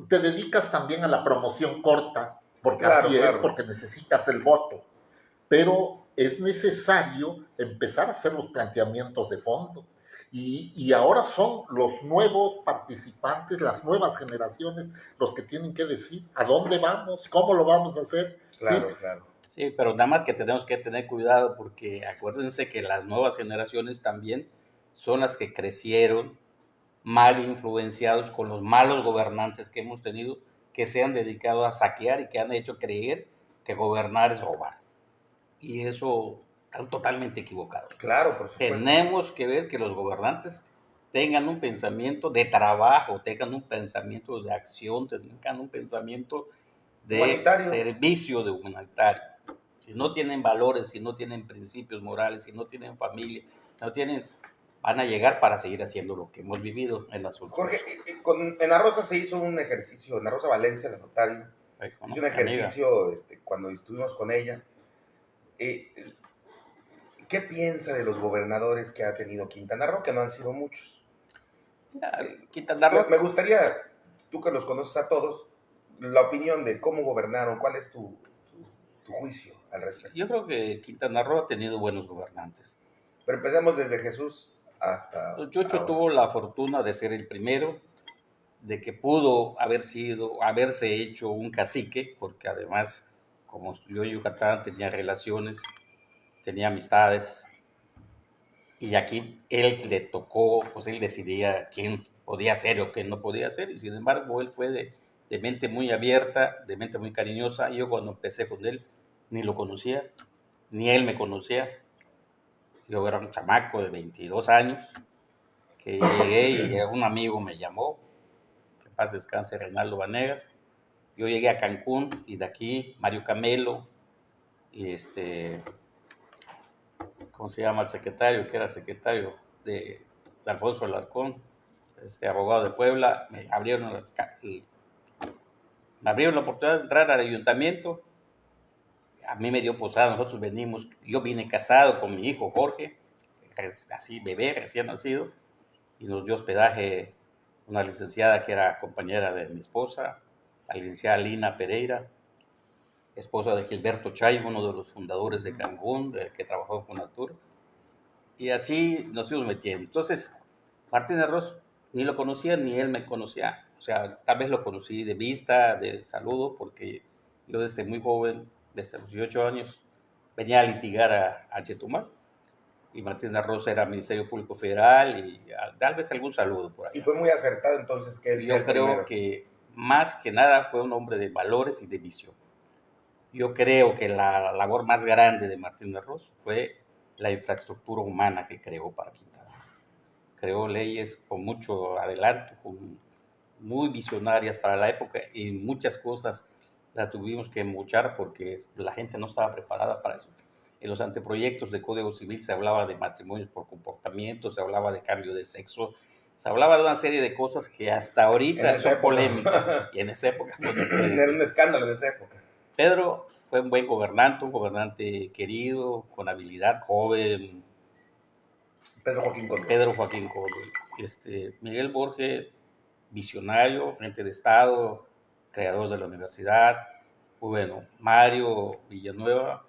te dedicas también a la promoción corta, porque Claro, así claro. es, porque necesitas el voto. Pero es necesario empezar a hacer los planteamientos de fondo. Y ahora son los nuevos participantes, las nuevas generaciones, los que tienen que decir a dónde vamos, cómo lo vamos a hacer. Claro, ¿sí? claro. Sí, pero nada más que tenemos que tener cuidado porque acuérdense que las nuevas generaciones también son las que crecieron mal influenciados con los malos gobernantes que hemos tenido, que se han dedicado a saquear y que han hecho creer que gobernar es robar. Y eso están totalmente equivocados. Claro, por supuesto. Tenemos que ver que los gobernantes tengan un pensamiento de trabajo, tengan un pensamiento de acción, tengan un pensamiento de Humanitario. servicio de humanitario. Si no tienen valores, si no tienen principios morales, si no tienen familia, van a llegar para seguir haciendo lo que hemos vivido en las últimas. Jorge, en Arrosa se hizo un ejercicio, en Arrosa Valencia, la notaria, hizo un ejercicio cuando estuvimos con ella, que ¿Qué piensa de los gobernadores que ha tenido Quintana Roo, que no han sido muchos? Quintana Roo, Me gustaría, tú que los conoces a todos, la opinión de cómo gobernaron, ¿cuál es tu juicio al respecto? yo creo que Quintana Roo ha tenido buenos gobernantes. Pero empecemos desde Jesús hasta Chucho ahora. tuvo la fortuna de ser el primero, de que pudo haberse hecho un cacique, porque además, como estudió en Yucatán, tenía relaciones, tenía amistades, y aquí él le tocó, pues él decidía quién podía ser o quién no podía ser, y sin embargo él fue de mente muy abierta, de mente muy cariñosa. Yo cuando empecé con él ni lo conocía, ni él me conocía. Yo era un chamaco de 22 años, que llegué y un amigo me llamó, que en paz descanse, Reinaldo Vanegas. Yo llegué a Cancún y de aquí Mario Camelo y ¿cómo se llama el secretario? Que era secretario de Alfonso Alarcón, abogado de Puebla, me abrieron la oportunidad de entrar al ayuntamiento. A mí me dio posada, nosotros venimos, yo vine casado con mi hijo Jorge, así bebé, recién nacido, y nos dio hospedaje una licenciada que era compañera de mi esposa, la licenciada Lina Pereira, esposa de Gilberto Chay, uno de los fundadores de Cancún, que trabajó con Arturo. Y así nos fuimos metiendo. Entonces, Martínez Ross ni lo conocía ni él me conocía. O sea, tal vez lo conocí de vista, de saludo, porque yo desde muy joven, desde los 18 años, venía a litigar a Chetumal. Y Martínez Ross era Ministerio Público Federal y tal vez algún saludo por Y allá. fue muy acertado entonces que él sea Yo el creo primero. que más que nada fue un hombre de valores y de visión. Yo creo que la labor más grande de Martínez Ross fue la infraestructura humana que creó para Quintana. Creó leyes con mucho adelanto, muy visionarias para la época, y muchas cosas las tuvimos que embuchar porque la gente no estaba preparada para eso. En los anteproyectos de Código Civil se hablaba de matrimonios por comportamiento, se hablaba de cambio de sexo, se hablaba de una serie de cosas que hasta En ahorita esa son época. polémicas, y en esa época, pues, ni qué Era un decir. escándalo en esa época. Pedro fue un buen gobernante, un gobernante querido, con habilidad, joven. Pedro Joaquín Condón. Pedro Joaquín Córdoba. Miguel Borges, visionario, gente de Estado, creador de la universidad. Bueno, Mario Villanueva,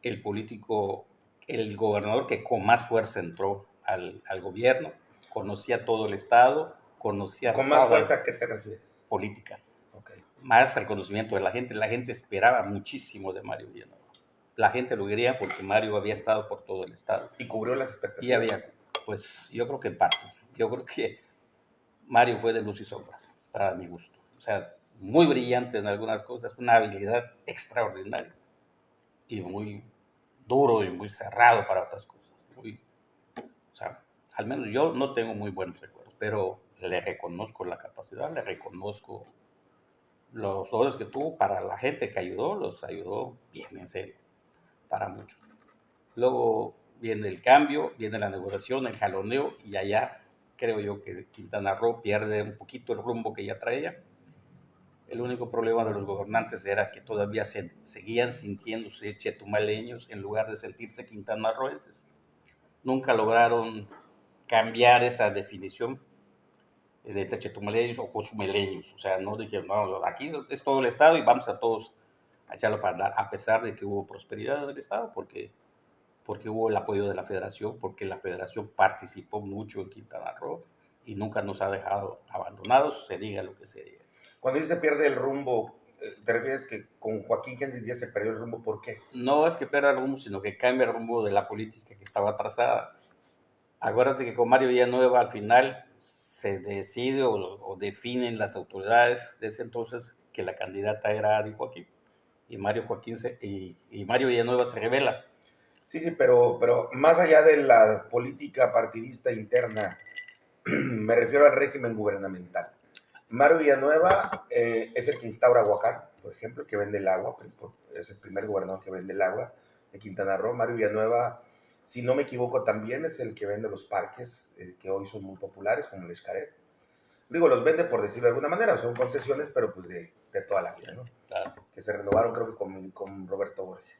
el político, el gobernador que con más fuerza entró al gobierno, conocía todo el Estado, conocía ¿Con más toda fuerza la a qué te refieres? política, Ok. más al conocimiento de la gente esperaba muchísimo de Mario Villanueva. La gente lo quería porque Mario había estado por todo el Estado. Y cubrió las Y expectativas. había, pues yo creo que en parte, yo creo que Mario fue de luz y sombras, para mi gusto. O sea, muy brillante en algunas cosas, una habilidad extraordinaria y muy duro y muy cerrado para otras cosas. O sea, al menos yo no tengo muy buenos recuerdos, pero le reconozco la capacidad, le reconozco los dones que tuvo para la gente que ayudó, los ayudó bien, en serio, para muchos. Luego viene el cambio, viene la negociación, el jaloneo, y allá creo yo que Quintana Roo pierde un poquito el rumbo que ya traía. El único problema de los gobernantes era que todavía seguían sintiéndose chetumaleños en lugar de sentirse quintanarroenses. Nunca lograron cambiar esa definición de chetumaleños o cozumeleños. O sea, no dijeron, no, aquí es todo el Estado y vamos a todos a echarlo para andar, a pesar de que hubo prosperidad en el Estado, porque hubo el apoyo de la federación, porque la federación participó mucho en Quintana Roo y nunca nos ha dejado abandonados, se diga lo que se diga. Cuando dice pierde el rumbo, ¿te refieres que con Joaquín Henry Díaz se perdió el rumbo? ¿Por qué? No es que pierda el rumbo, sino que cambia el rumbo de la política que estaba trazada. Acuérdate que con Mario Villanueva al final se decide o definen las autoridades de ese entonces que la candidata era Adi Joaquín y Mario Villanueva se revela. Sí, sí, pero más allá de la política partidista interna, me refiero al régimen gubernamental. Mario Villanueva es el que instaura Huacán, por ejemplo, que vende el agua, es el primer gobernador que vende el agua de Quintana Roo. Mario Villanueva, si no me equivoco, también es el que vende los parques que hoy son muy populares, como el Xcaret. Digo, los vende por decirlo de alguna manera, son concesiones, pero pues de toda la vida, ¿no? Claro. Que se renovaron creo que con Roberto Borges.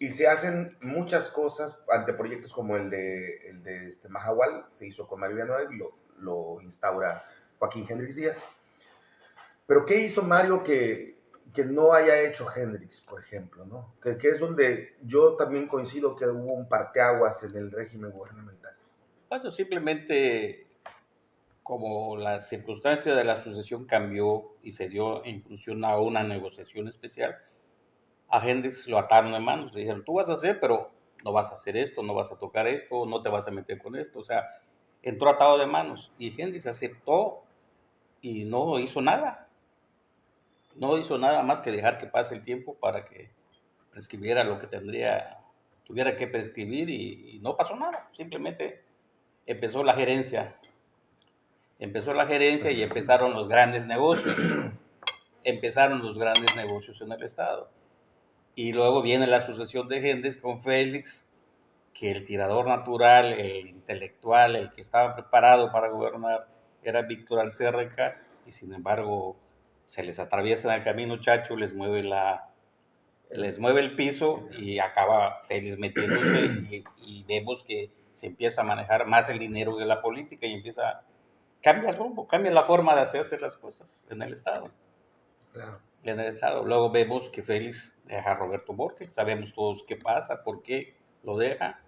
Y se hacen muchas cosas ante proyectos como el de Mahahual, se hizo con Mario Villanueva y lo instaura Joaquín Hendrix Díaz. Pero ¿qué hizo Mario que no haya hecho Hendrix, por ejemplo? ¿No? Que es donde yo también coincido que hubo un parteaguas en el régimen gubernamental. Bueno, simplemente como la circunstancia de la sucesión cambió y se dio en función a una negociación especial, a Hendrix lo ataron de manos, le dijeron, tú vas a hacer, pero no vas a hacer esto, no vas a tocar esto, no te vas a meter con esto, o sea, entró atado de manos y Hendrix aceptó y no hizo nada, no hizo nada más que dejar que pase el tiempo para que prescribiera lo que tuviera que prescribir y no pasó nada, simplemente empezó la gerencia y empezaron los grandes negocios, en el Estado. Y luego viene la sucesión de Hendrix con Félix, que el tirador natural, el intelectual, el que estaba preparado para gobernar, era Víctor Alcérreca, y sin embargo se les atraviesa en el camino Chacho, les mueve el piso y acaba Félix metiéndose y vemos que se empieza a manejar más el dinero de la política y cambia el rumbo, cambia la forma de hacerse las cosas en el Estado. Claro. En el Estado. Luego vemos que Félix deja a Roberto Borges, sabemos todos qué pasa, por qué lo deja,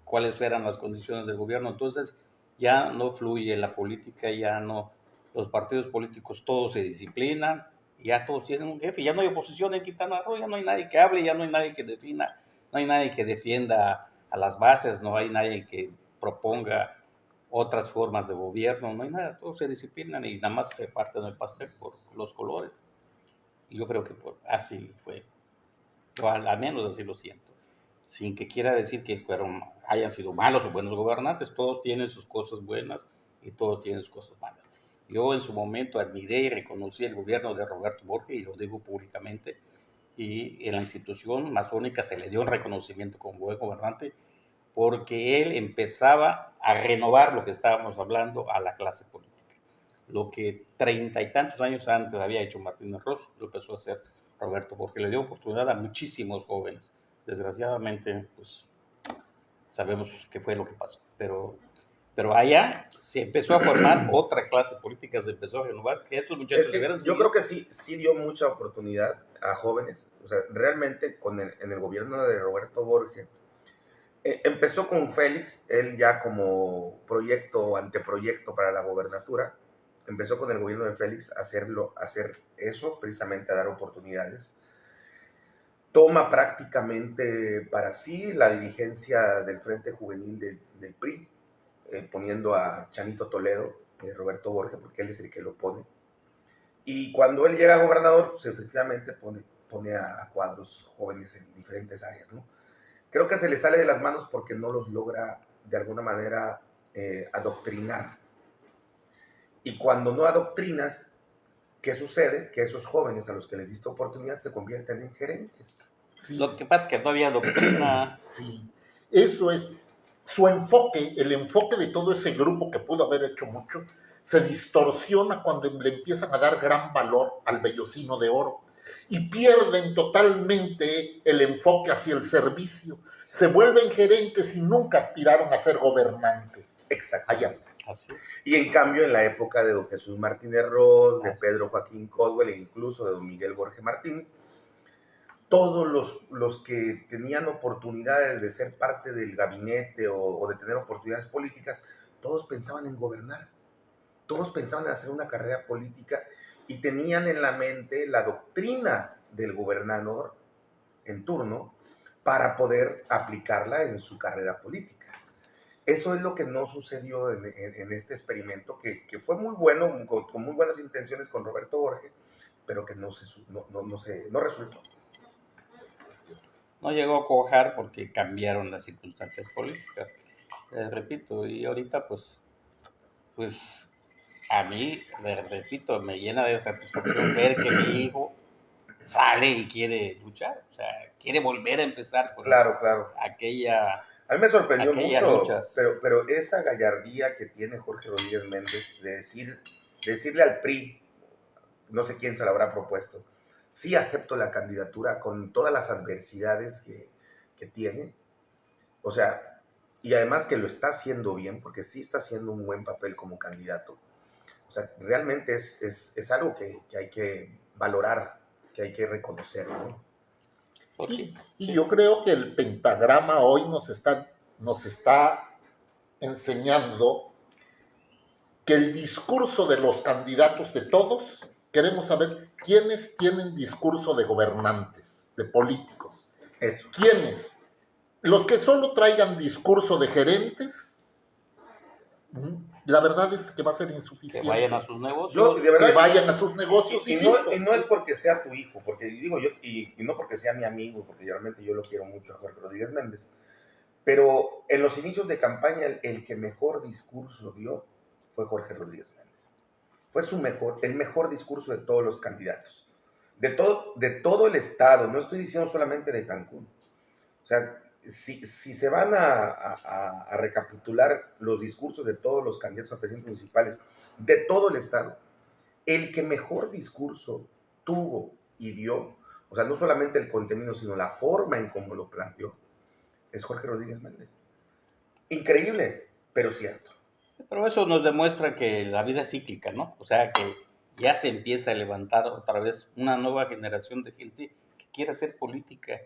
cuáles eran las condiciones del gobierno. Entonces ya no fluye la política, ya no, los partidos políticos todos se disciplinan, ya todos tienen un jefe, ya no hay oposición en Quintana Roo, ya no hay nadie que hable, ya no hay nadie que defina, no hay nadie que defienda a las bases, no hay nadie que proponga otras formas de gobierno, no hay nada, todos se disciplinan y nada más se parten el pastel por los colores. Y yo creo que así fue, o al menos así lo siento. Sin que quiera decir que hayan sido malos o buenos gobernantes, todos tienen sus cosas buenas y todos tienen sus cosas malas. Yo en su momento admiré y reconocí el gobierno de Roberto Borges, y lo digo públicamente, y en la institución masónica se le dio un reconocimiento como buen gobernante, porque él empezaba a renovar lo que estábamos hablando a la clase política. Lo que 30 y tantos años antes había hecho Martínez Ross, lo empezó a hacer Roberto, porque le dio oportunidad a muchísimos jóvenes. Desgraciadamente, pues sabemos qué fue lo que pasó, pero allá se empezó a formar otra clase política, se empezó a renovar, que estos muchachos yo creo que sí dio mucha oportunidad a jóvenes, o sea, realmente en el gobierno de Roberto Borges, empezó con Félix, él ya como proyecto o anteproyecto para la gobernatura, empezó con el gobierno de Félix a hacer eso, precisamente a dar oportunidades. Toma prácticamente para sí la dirigencia del Frente Juvenil del PRI, poniendo a Chanito Toledo, Roberto Borges, porque él es el que lo pone. Y cuando él llega a gobernador, pues efectivamente pone a cuadros jóvenes en diferentes áreas, ¿no? Creo que se le sale de las manos porque no los logra de alguna manera adoctrinar. Y cuando no adoctrinas, ¿qué sucede? Que esos jóvenes a los que les diste oportunidad se convierten en gerentes. Sí. Lo que pasa es que no había doctrina. Sí, eso es su enfoque, el enfoque de todo ese grupo que pudo haber hecho mucho, se distorsiona cuando le empiezan a dar gran valor al vellocino de oro y pierden totalmente el enfoque hacia el servicio. Se vuelven gerentes y nunca aspiraron a ser gobernantes. Exacto. Allá. Así es. Y en cambio, en la época de don Jesús Martínez Ross, de Pedro Joaquín Coswell e incluso de don Miguel Borges Martín, todos los que tenían oportunidades de ser parte del gabinete o de tener oportunidades políticas, todos pensaban en gobernar, todos pensaban en hacer una carrera política y tenían en la mente la doctrina del gobernador en turno para poder aplicarla en su carrera política. Eso es lo que no sucedió en este experimento, que fue muy bueno, con muy buenas intenciones con Roberto Borges, pero que no resultó. No llegó a cuajar porque cambiaron las circunstancias políticas. Repito, y ahorita pues a mí, repito, me llena de satisfacción ver que mi hijo sale y quiere luchar, o sea, quiere volver a empezar con claro. aquella... A mí me sorprendió mucho, luchas. pero esa gallardía que tiene Jorge Rodríguez Méndez de decirle al PRI, no sé quién se lo habrá propuesto, sí acepto la candidatura con todas las adversidades que tiene. O sea, y además que lo está haciendo bien, porque sí está haciendo un buen papel como candidato. O sea, realmente es algo que hay que valorar, que hay que reconocer, ¿no? Pues Y, sí, y sí. yo creo que el pentagrama hoy nos está enseñando que el discurso de los candidatos de todos, queremos saber quiénes tienen discurso de gobernantes, de políticos. Eso. ¿Quiénes? Los que solo traigan discurso de gerentes, la verdad es que va a ser Que insuficiente. vayan a sus Yo, negocios. de verdad, Que vayan a sus negocios y no, listo. y no es porque sea tu hijo, porque digo yo, y no porque sea mi amigo, porque realmente yo lo quiero mucho a Jorge Rodríguez Méndez, pero en los inicios de campaña el que mejor discurso dio fue Jorge Rodríguez Méndez. Fue el mejor discurso de todos los candidatos, de todo el estado, no estoy diciendo solamente de Cancún. O sea, si se van a recapitular los discursos de todos los candidatos a presidentes municipales de todo el estado, el que mejor discurso tuvo y dio, o sea, no solamente el contenido, sino la forma en cómo lo planteó, es Jorge Rodríguez Méndez. Increíble, pero cierto. Pero eso nos demuestra que la vida es cíclica, ¿no? O sea, que ya se empieza a levantar otra vez una nueva generación de gente que quiere hacer política,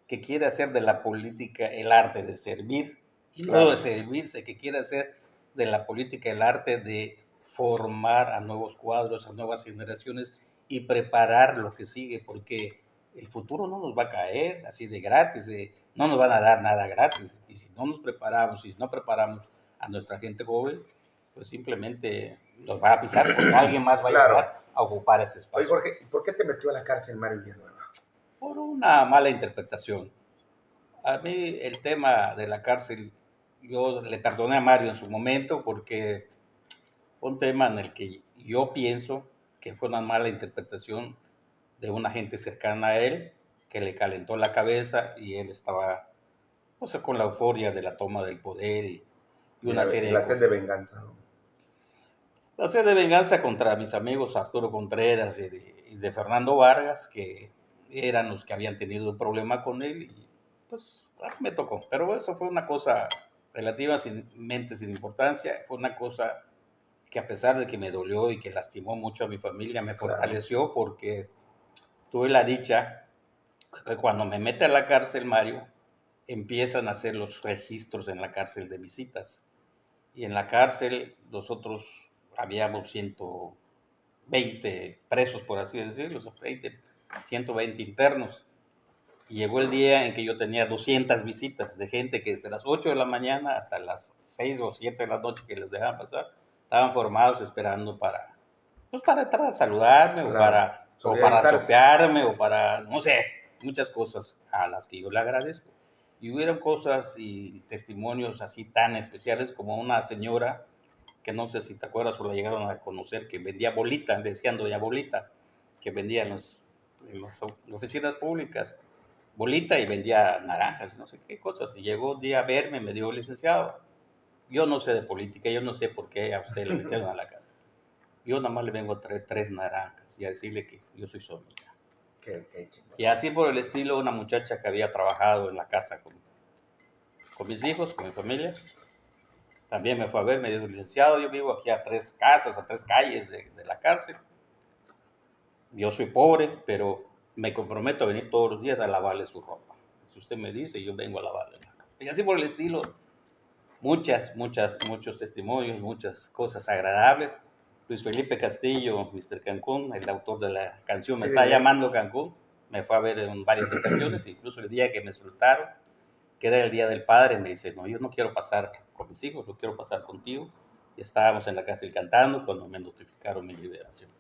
que quiere hacer de la política el arte de servir, y luego Claro. de servirse, que quiere hacer de la política el arte de formar a nuevos cuadros, a nuevas generaciones y preparar lo que sigue, porque el futuro no nos va a caer así de gratis, no nos van a dar nada gratis, y si no nos preparamos, si no preparamos a nuestra gente joven, pues simplemente nos va a pisar porque alguien más va a Claro. llegar a ocupar ese Oye, espacio. Jorge, ¿por qué te metió a la cárcel Mario Villanueva? Por una mala interpretación. A mí el tema de la cárcel, yo le perdoné a Mario en su momento porque fue un tema en el que yo pienso que fue una mala interpretación de una gente cercana a él que le calentó la cabeza y él estaba, pues, con la euforia de la toma del poder y una serie de La sed cosas. de venganza, ¿no? La sed de venganza contra mis amigos Arturo Contreras y de Fernando Vargas, que eran los que habían tenido un problema con él, y pues me tocó. Pero eso fue una cosa relativamente sin importancia, fue una cosa que a pesar de que me dolió y que lastimó mucho a mi familia, me Claro. fortaleció porque tuve la dicha que cuando me mete a la cárcel, Mario, empiezan a hacer los registros en la cárcel de visitas. Y en la cárcel nosotros habíamos 120 presos, por así decirlo, 120 internos. Y llegó el día en que yo tenía 200 visitas de gente que desde las 8 de la mañana hasta las 6 o 7 de la noche que les dejaban pasar, estaban formados esperando pues para entrar a saludarme Claro. o para Solidarizarse. sopearme o para, no sé, muchas cosas a las que yo le agradezco. Y hubieron cosas y testimonios así tan especiales como una señora, que no sé si te acuerdas o la llegaron a conocer, que vendía bolita, le decían doña bolita, que vendía en las oficinas públicas bolita y vendía naranjas, no sé qué cosas. Y llegó un día a verme, me dijo, licenciado, yo no sé de política, yo no sé por qué a usted le metieron a la casa. Yo nada más le vengo a traer 3 naranjas y a decirle que yo soy su amiga. Qué chingón. Y así por el estilo, una muchacha que había trabajado en la casa con mis hijos, con mi familia, también me fue a ver, me dijo, licenciado, yo vivo aquí a 3 casas, a 3 calles de la cárcel. Yo soy pobre, pero me comprometo a venir todos los días a lavarle su ropa. Si usted me dice, yo vengo a lavarle la ropa. Y así por el estilo, muchos testimonios, muchas cosas agradables. Luis Felipe Castillo, Mr. Cancún, el autor de la canción Me Sí, está sí. llamando Cancún, me fue a ver en varias ocasiones, incluso el día que me soltaron, que era el Día del Padre, me dice, no, yo no quiero pasar con mis hijos, yo quiero pasar contigo. Y estábamos en la cárcel cantando cuando me notificaron mi liberación.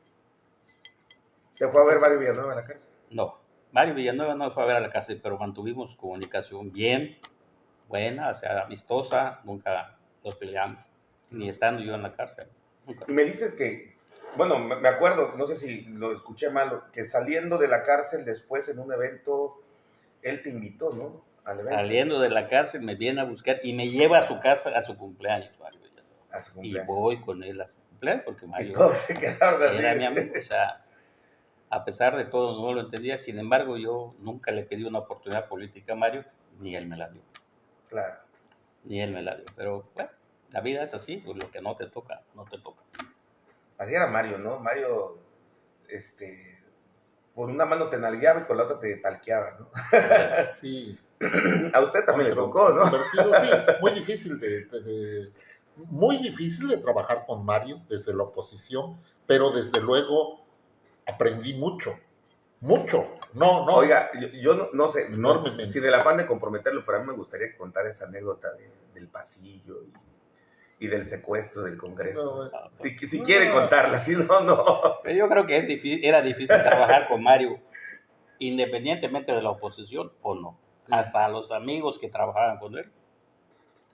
¿Te fue a ver Mario Villanueva a la cárcel? No, Mario Villanueva no fue a ver a la cárcel, pero mantuvimos comunicación bien, buena, o sea, amistosa, nunca nos peleamos, ni estando yo en la cárcel. Nunca. Y me dices que, bueno, me acuerdo, no sé si lo escuché mal, que saliendo de la cárcel después en un evento, él te invitó, ¿no? Al evento. Saliendo de la cárcel me viene a buscar y me lleva a su casa a su cumpleaños, Mario Villanueva. A su Y cumpleaños. voy con él a su cumpleaños porque Y Mario todos se quedaron así. era mi amigo, o sea, a pesar de todo no lo entendía, sin embargo yo nunca le pedí una oportunidad política a Mario, ni él me la dio. Claro. Ni él me la dio. Pero bueno, la vida es así, pues lo que no te toca, no te toca. Así era Mario, ¿no? Mario, por una mano te nalgueaba y con la otra te talqueaba, ¿no? Sí. A usted también le tocó, ¿no? Sí, muy difícil de trabajar con Mario desde la oposición, pero desde luego aprendí mucho. No, Oiga, yo no sé, enormemente. sin el afán de comprometerlo, pero a mí me gustaría contar esa anécdota del pasillo y del secuestro del Congreso. No, Si quiere contarla, si no, no. Pero yo creo que era difícil trabajar con Mario, independientemente de la oposición o no. Sí. Hasta los amigos que trabajaban con él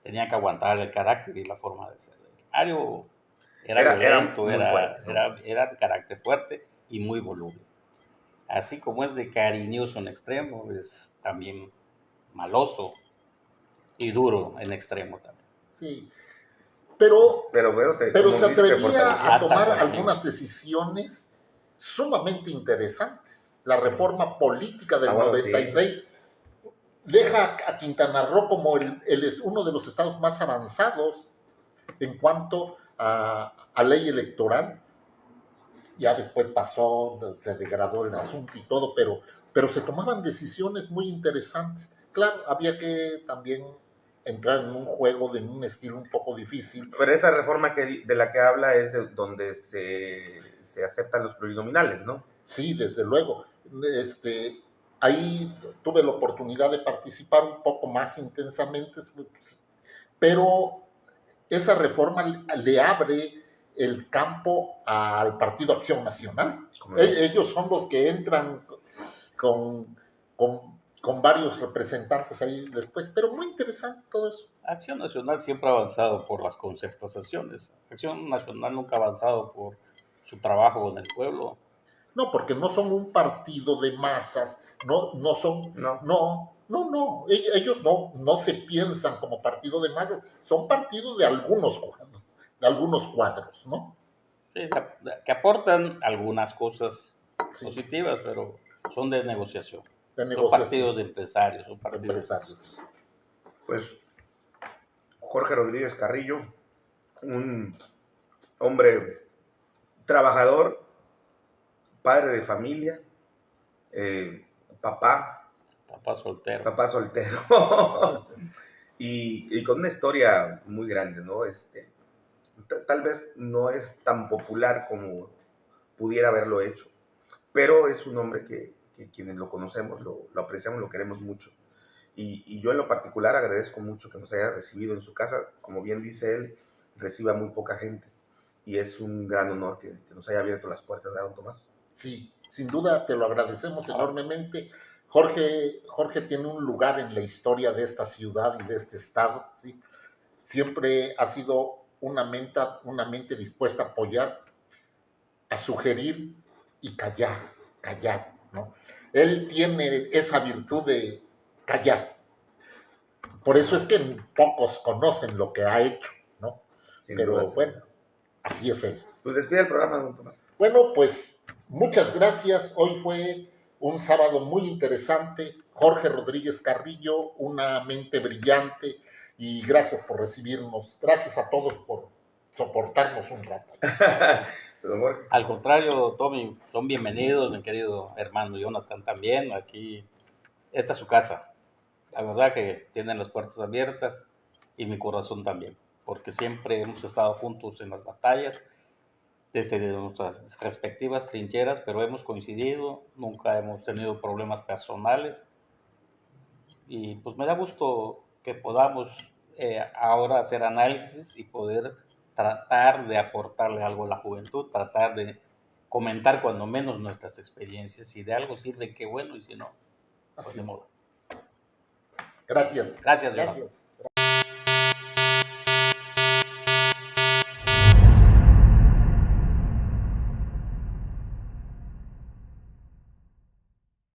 tenían que aguantar el carácter y la forma de ser. Mario era violento, muy fuerte, ¿no? era de carácter fuerte y muy voluble. Así como es de cariñoso en extremo, es también maloso y duro en extremo también. Sí, pero Pero se como dice, te atrevía a tomar fortaleció. algunas decisiones sumamente interesantes. La reforma política del bueno, 96 deja a Quintana Roo como uno de los estados más avanzados en cuanto a ley electoral. Ya después pasó, se degradó el asunto y todo, pero se tomaban decisiones muy interesantes. Claro, había que también entrar en un juego en un estilo un poco difícil. Pero esa reforma de la que habla es de donde se aceptan los plurinominales, ¿no? Sí, desde luego. Ahí tuve la oportunidad de participar un poco más intensamente, pero esa reforma le abre el campo al Partido Acción Nacional. Ellos son los que entran con, con varios representantes ahí después, pero muy interesante todo eso. Acción Nacional siempre ha avanzado por las concertaciones. Acción Nacional nunca ha avanzado por su trabajo con el pueblo. No, porque no son un partido de masas, no son, no, ellos no se piensan como partido de masas, son partidos de algunos cuadros, ¿no? Sí, que aportan algunas cosas Sí, positivas, pero son de negociación. de Son negociación, partidos de empresarios, son partidos empresarios. Pues Jorge Rodríguez Carrillo, un hombre trabajador, padre de familia, papá soltero. papá soltero, y con una historia muy grande, ¿no? Tal vez no es tan popular como pudiera haberlo hecho, pero es un hombre que quienes lo conocemos, lo apreciamos, lo queremos mucho. Y yo en lo particular agradezco mucho que nos haya recibido en su casa. Como bien dice él, recibe a muy poca gente. Y es un gran honor que nos haya abierto las puertas, ¿verdad, don Tomás? Sí, sin duda te lo agradecemos enormemente. Jorge tiene un lugar en la historia de esta ciudad y de este estado, ¿sí? Siempre ha sido una mente dispuesta a apoyar, a sugerir y callar, ¿no? Él tiene esa virtud de callar. Por eso es que pocos conocen lo que ha hecho, ¿no? Sin Pero duda, bueno, así es él. Pues despide el programa, don Tomás. Bueno, pues muchas gracias. Hoy fue un sábado muy interesante. Jorge Rodríguez Carrillo, una mente brillante, y gracias por recibirnos. Gracias a todos por soportarnos un rato. Al contrario, Tommy, son bienvenidos, mi querido hermano Jonathan, también. Aquí, esta es su casa. La verdad que tienen las puertas abiertas y mi corazón también, porque siempre hemos estado juntos en las batallas, desde nuestras respectivas trincheras, pero hemos coincidido, nunca hemos tenido problemas personales. Y pues me da gusto que podamos ahora hacer análisis y poder tratar de aportarle algo a la juventud, tratar de comentar cuando menos nuestras experiencias. Si de algo sirve, qué bueno, y si no, pues de modo. Gracias. Gracias, Jonathan.